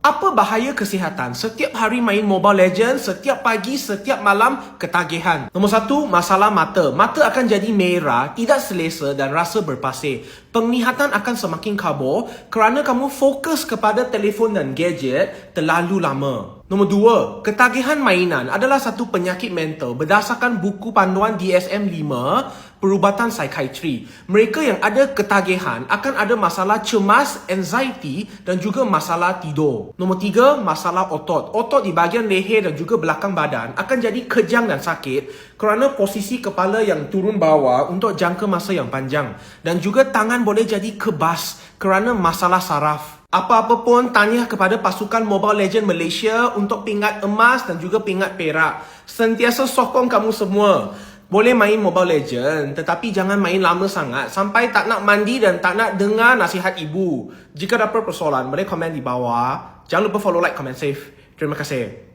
Apa bahaya kesihatan? Setiap hari main Mobile Legends, setiap pagi, setiap malam, ketagihan. Nombor satu, masalah mata. Mata akan jadi merah, tidak selesa dan rasa berpasir. Penglihatan akan semakin kabur kerana kamu fokus kepada telefon dan gadget terlalu lama. Nombor dua, ketagihan mainan adalah satu penyakit mental berdasarkan buku panduan DSM-5 perubatan psikiatri. Mereka yang ada ketagihan akan ada masalah cemas, anxiety dan juga masalah tidur. Nombor tiga, masalah otot. Otot di bahagian leher dan juga belakang badan akan jadi kejang dan sakit kerana posisi kepala yang turun bawah untuk jangka masa yang panjang. Dan juga tangan boleh jadi kebas kerana masalah saraf. Apa-apa pun tanya kepada pasukan Mobile Legends Malaysia untuk pingat emas dan juga pingat perak. Sentiasa sokong kamu semua. Boleh main Mobile Legends, tetapi jangan main lama sangat sampai tak nak mandi dan tak nak dengar nasihat ibu. Jika ada persoalan, boleh komen di bawah. Jangan lupa follow, like, comment, save. Terima kasih.